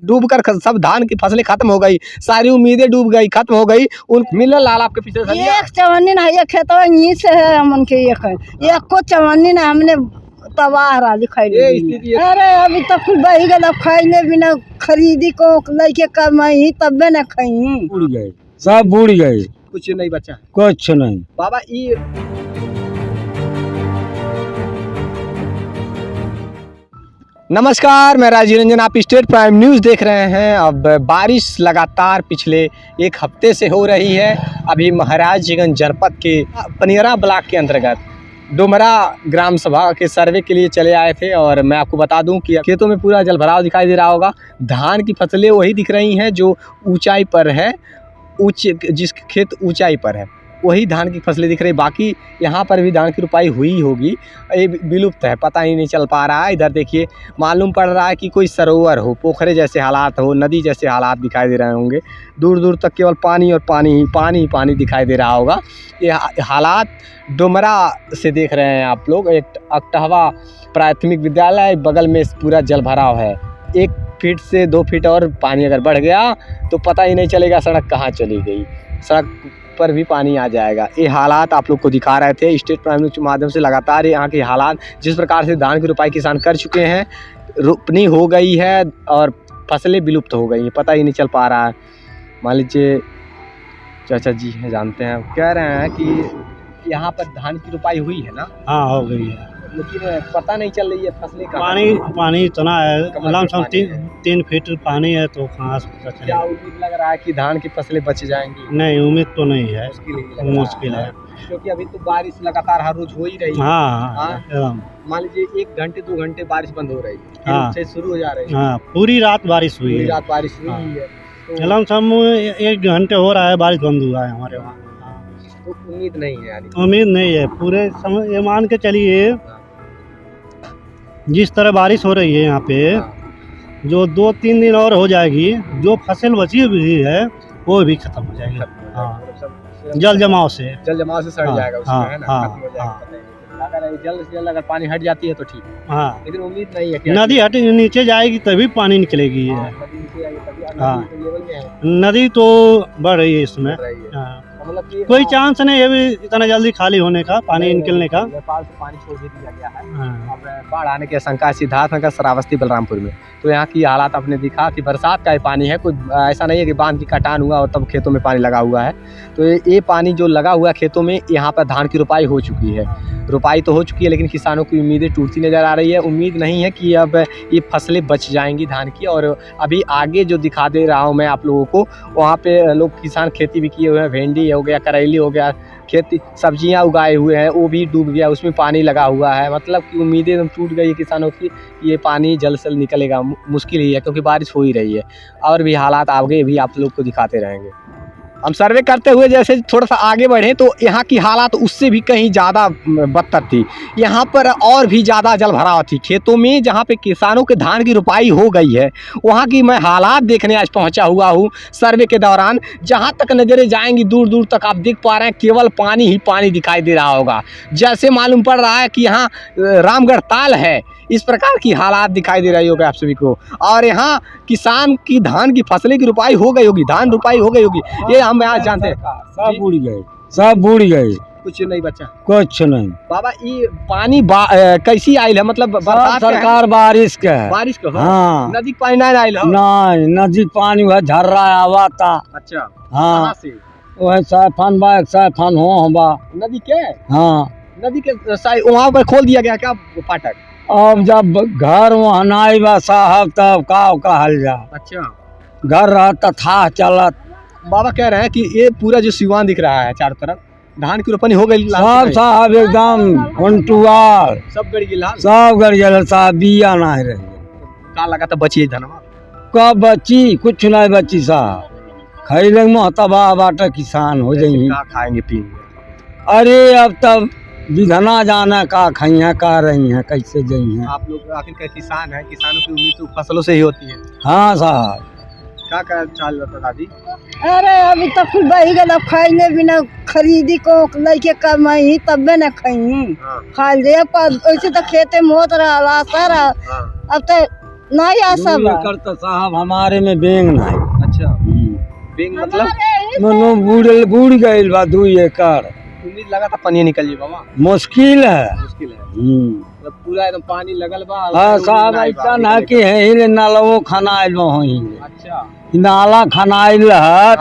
डूब कर सब धान की फसलें खत्म हो गई, सारी उम्मीदें डूब गई, खत्म हो गई। उन मिलल लाल आपके पीछे एक चवन्नी ना ये खेतवा यहीं से है हमन के एक को चवन्नी ना हमने तबाह राजी खैली। अरे अभी तक कुछ बही गल खैले बिना खरीदी को लेके कमाई तबे न खई। बुड़ गए, सब बुड़ गए, कुछ नहीं बचा, कुछ नहीं। बाबा ये नमस्कार, मैं राजीव रंजन, आप स्टेट प्राइम न्यूज़ देख रहे हैं। अब बारिश लगातार पिछले एक हफ्ते से हो रही है। अभी महाराजगंज जनपद के पनियरा ब्लॉक के अंतर्गत डोमरा ग्राम सभा के सर्वे के लिए चले आए थे और मैं आपको बता दूं कि खेतों में पूरा जलभराव दिखाई दे रहा होगा। धान की फसलें वही दिख रही हैं जो ऊंचाई पर है, जिस खेत ऊंचाई पर है वही धान की फसलें दिख रही। बाकी यहाँ पर भी धान की रुपाई हुई होगी, ये विलुप्त है, पता ही नहीं चल पा रहा है। इधर देखिए मालूम पड़ रहा है कि कोई सरोवर हो, पोखरे जैसे हालात हो, नदी जैसे हालात दिखाई दे रहे होंगे। दूर दूर तक केवल पानी और पानी दिखाई दे रहा होगा। ये हालात डोमरा से देख रहे हैं आप लोग। एक अकटहवा प्राथमिक विद्यालय, बगल में पूरा जल भराव है। 1 फीट से 2 फीट और पानी अगर बढ़ गया तो पता ही नहीं चलेगा सड़क कहाँ चली गई, सड़क पर भी पानी आ जाएगा। ये हालात आप लोग को दिखा रहे थे स्टेट प्राइम न्यूज़ के माध्यम से। लगातार यहाँ के हालात, जिस प्रकार से धान की रुपाई किसान कर चुके हैं, रोपनी हो गई है और फसलें विलुप्त हो गई हैं, पता ही नहीं चल पा रहा है। मान लीजिए चाचा जी हैं, जानते हैं, कह रहे हैं कि यहाँ पर धान की रुपाई हुई है ना? हाँ, हो गई है, लेकिन पता नहीं चल रही है फसलें का। पानी इतना है, लमसम 3 फीट पानी है, तो कहाँ से पता चलेगा। क्या उम्मीद लग रहा है कि धान की फसलें बच जाएंगी? नहीं, उम्मीद तो नहीं है, मुश्किल है, क्योंकि अभी तो बारिश लगातार हर रोज हो ही रही है। हाँ, मान लीजिए 1 घंटे 2 घंटे बारिश बंद हो रही है, हाँ, फिर शुरू हो जा रही है। हाँ, पूरी रात बारिश हुई है, पूरी रात बारिश हुई है, तो लमसम 1 घंटे हो रहा है, बारिश बंद हुआ है हमारे वहाँ। तो उम्मीद नहीं है, यानी उम्मीद नहीं है पूरे समय। ये मान के चलिए जिस तरह बारिश हो रही है यहाँ पे, जो 2-3 दिन और हो जाएगी, जो फसल बची हुई है वो भी खत्म हो जाएगी। हाँ, जल जमाव से सड़ जाएगा उसमें, है ना? खत्म हो जाएगा, हाँ, पता ही नहीं चलेगा। अगर जल्द से जल्द अगर पानी हट जाती है तो ठीक है, हाँ, लेकिन उम्मीद नहीं है कि नदी हट नीचे जाएगी तभी पानी निकलेगी। नदी नीचे आएगी तभी। हाँ, नदी तो लेवल में है, नदी तो बढ़ रही है इसमें। बढ़ रही है। हाँ, मतलब कि कोई चांस नहीं है भी इतना जल्दी खाली होने का, पानी निकलने का। नेपाल से पानी छोड़ दिया गया है। हाँ, अब बाढ़ आने की आशंका है सिद्धार्थनगर, श्रावस्ती, बलरामपुर में। तो यहाँ की हालात आपने दिखा कि बरसात का ये पानी है, कोई ऐसा नहीं है कि बांध की कटान हुआ और तब खेतों में पानी लगा हुआ है। तो ये पानी जो लगा हुआ है खेतों में, यहाँ पर धान की रुपाई हो चुकी है। रुपाई तो हो चुकी है, लेकिन किसानों की उम्मीदें टूटती नज़र आ रही है। उम्मीद नहीं है कि अब ये फसलें बच जाएंगी धान की। और अभी आगे जो दिखा दे रहा हूँ मैं आप लोगों को, वहाँ पे लोग किसान खेती भी किए हुए हैं, भिंडी हो गया, करेली हो गया, खेती सब्जियां उगाए हुए हैं, वो भी डूब गया, उसमें पानी लगा हुआ है। मतलब कि उम्मीदें एकदम टूट गई है किसानों की, ये पानी जल्द से जल्द निकलेगा मुश्किल ही है, क्योंकि बारिश हो ही रही है। और भी हालात आगे भी आप लोग को दिखाते रहेंगे। हम सर्वे करते हुए जैसे थोड़ा सा आगे बढ़े तो यहाँ की हालात उससे भी कहीं ज़्यादा बदतर थी। यहाँ पर और भी ज़्यादा जल भराव थी खेतों में, जहाँ पे किसानों के धान की रुपाई हो गई है। वहाँ की मैं हालात देखने आज पहुँचा हुआ हूँ सर्वे के दौरान। जहाँ तक नज़रें जाएंगी दूर दूर तक आप देख पा रहे हैं केवल पानी ही पानी दिखाई दे रहा होगा। जैसे मालूम पड़ रहा है कि यहाँ रामगढ़ ताल है, इस प्रकार की हालात दिखाई दे रही होगी आप सभी को। और यहाँ किसान की धान की फसलें की रुपाई हो गई होगी, धान रुपाई हो गई होगी, ये हम यहाँ जानते हैं। सब बुड़ गए, सब बुड़ गए, कुछ नहीं बचा, कुछ नहीं। बाबा ये पानी कैसी आयल है? मतलब बरसात सरकार बारिश के है, बारिश का? हाँ, नदी पानी नहीं आयल है? नहीं, नदी पानी वह झर रहा है, आवा था। अच्छा, हाँ, से वह साफान बा, एक साफान हो बा नदी के? हाँ, नदी के वहाँ पर खोल दिया गया क्या फाटक? अब जब घर वहाँ नाई बा साहब तब का हल जा। अच्छा, घर रहता था चलत। बाबा कह रहे हैं कि ये पूरा जो सिवान दिख रहा है चारों तरफ, धान की रोपनी हो गई सब साहब एकदम कंटुआल, सब गड़ गई, सब गड़ गया साहब, बिया नहीं रही। का लगा था बची धनवा? कब बची? कुछ नहीं बची साहब, खैले में तबाह बाटा किसान हो जाएंगे। खाएंगे पिएंगे? अरे अब तब विधना जाना का खैया का रही हैं, कैसे जाई हैं। आप लोग आखिर किसान हैं, किसानों की उम्मीद तो फसलों से ही होती है। हाँ साहब, क्या चाल बता दादी? अरे अभी तक कुछ बही गल खैले बिना खरीदी को लेके कमाई तबे न खई। खा ले ऐसे तो खेते में होत रहा सारा। अब तो नहीं ऐसा बा करता साहब हमारे में बेंग नहीं। अच्छा बेंग मतलब मनो बूढ़ गईल बा 2 एकड़। उम्मीद लगा था पानी निकल जी बाबा, मुश्किल है। मुश्किल है मतलब पूरा एकदम पानी लगल बा। हाँ साहब ऐसा ना कि है नालो खनाइल वही अच्छा नाला खनाइल है हाँ,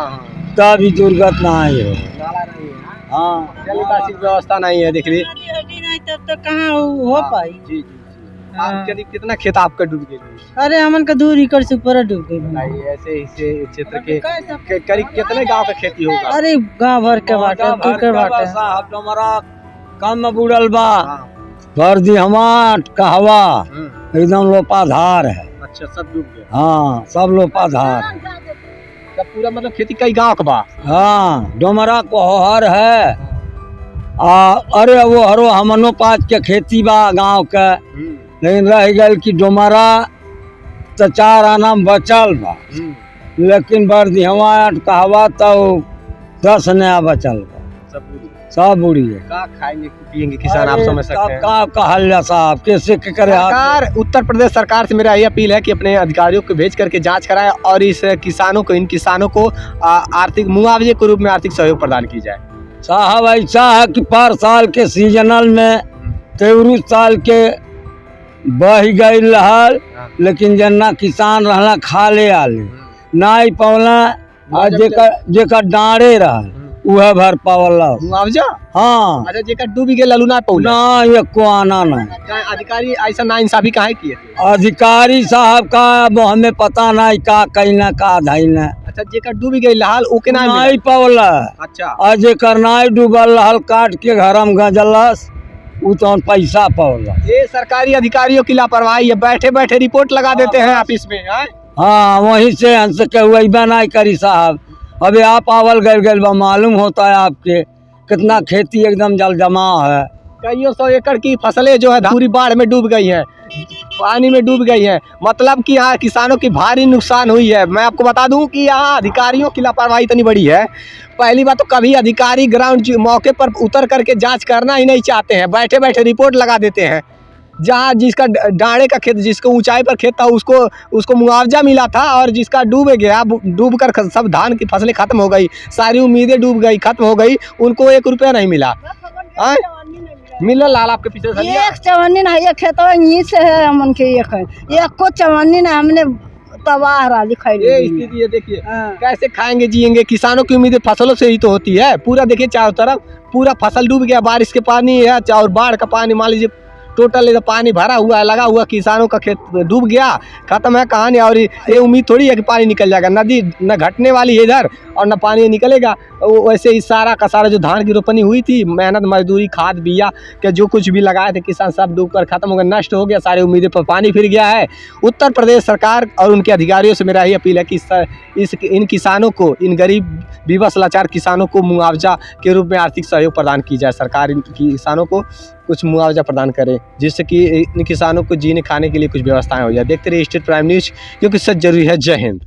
तब ही दुर्घटना आई हो। नाला नहीं है हाँ जलनिकासी व्यवस्था नहीं है, देख ली नहीं तब तो कहाँ हो पाई। जी जी आपके कितना खेत आपका डूब गया? अरे हमन का 2 एकड़ से ऊपर डूब गई। नहीं ऐसे ही से क्षेत्र के करीब कितने गांव का खेती होगा? अरे गाँव भर के बाटे साहब हमारा कम बुड़ल बा हाँ, वर्दी हमार कहवा एकदम लोपाधार है। अच्छा सब डूब गया। हाँ सब लोपाधार सब पूरा मतलब खेती कई गांव का बा। हाँ डोमरा कोहर है अरे वो हरो हमनो पाँच के खेती बा गांव के, लेकिन रह गल कि डोमरा तो 4 आना बचल बा, लेकिन वर्दी हमार कहवा तो 10 नया बचल बा, सब बुढ़ी है। का खाएंगे पिएंगे किसान आप समझ सकते हैं। का कहल जा साहब कैसे के करे सरकार उत्तर प्रदेश सरकार से मेरा यह अपील है कि अपने अधिकारियों को भेज करके जांच कराएं और इस किसानों को इन किसानों को आर्थिक मुआवजे के रूप में आर्थिक सहयोग प्रदान की जाए। साहब ऐसा है कि पर साल के सीजनल में तेवरू साल के बह गई रहल, लेकिन जना किसान रहला खा ले आले नहीं पौला और जेकर डाँड़े रहल उहे भर पावला मुआवजा। हाँ अच्छा जेकर डूबी गए ललू ना पौला ना ये को आना नहीं। अधिकारी ऐसा ना इंसाफी काहे किए? अधिकारी साहब का अब हमें पता नहीं का कहना का धैना। अच्छा जेकर डूबी गई लाल ओके ना नहीं पावला। अच्छा और जेकर नहीं डूबल रहल काट के घर में गजलस उ तो पैसा पावला। ये सरकारी अधिकारियों की लापरवाही है, बैठे बैठे रिपोर्ट लगा देते हैं ऑफिस में। हाँ वहीं से हमसे कहवा नहीं करी साहब। अभी आप आवल गल बा मालूम होता है आपके कितना खेती एकदम जल जमा है। कईयों 100 एकड़ की फसलें जो है पूरी बाढ़ में डूब गई हैं, पानी में डूब गई हैं। मतलब कि यहाँ किसानों की भारी नुकसान हुई है। मैं आपको बता दूं कि यहाँ अधिकारियों की लापरवाही इतनी बड़ी है। पहली बात तो कभी अधिकारी ग्राउंड मौके पर उतर करके जांच करना ही नहीं चाहते हैं, बैठे बैठे रिपोर्ट लगा देते हैं। जहाँ जिसका डाँड़े का खेत जिसको ऊंचाई पर खेत था उसको मुआवजा मिला था, और जिसका डूब गया डूब कर सब धान की फसलें खत्म हो गई, सारी उम्मीदें डूब गई खत्म हो गई, उनको 1 रुपया नहीं मिला। मिला लाल आपके पीछे एक चवन्नी ना ये खेतवा यहीं से है हमन के एक को चवन्नी ना हमने तबाह राली खाई। ये स्थिति है देखिए कैसे खाएंगे जिएंगे। किसानों की उम्मीदें फसलों से ही तो होती है। पूरा देखिए चारों तरफ पूरा फसल डूब गया, बारिश के पानी है और बाढ़ का पानी, मान लीजिए टोटल पानी भरा हुआ है, लगा हुआ, किसानों का खेत डूब गया, खत्म है कहानी। और ये उम्मीद थोड़ी है कि पानी निकल जाएगा, नदी न घटने वाली है इधर और न पानी निकलेगा। वैसे ही सारा का सारा जो धान की रोपनी हुई थी, मेहनत मजदूरी खाद बिया के जो कुछ भी लगाए थे किसान सब डूब कर खत्म हो गया, नष्ट हो गया, सारी उम्मीदें पर पानी फिर गया है। उत्तर प्रदेश सरकार और उनके अधिकारियों से मेरा यही अपील है कि इन किसानों को, इन गरीब विवश लाचार किसानों को मुआवजा के रूप में आर्थिक सहयोग प्रदान की जाए। सरकार इन किसानों को कुछ मुआवजा प्रदान करे जिससे कि इन किसानों को जीने खाने के लिए कुछ व्यवस्थाएं हो जाए। देखते रहिए स्टेट प्राइम न्यूज़, क्योंकि सच जरूरी है। जय हिंद।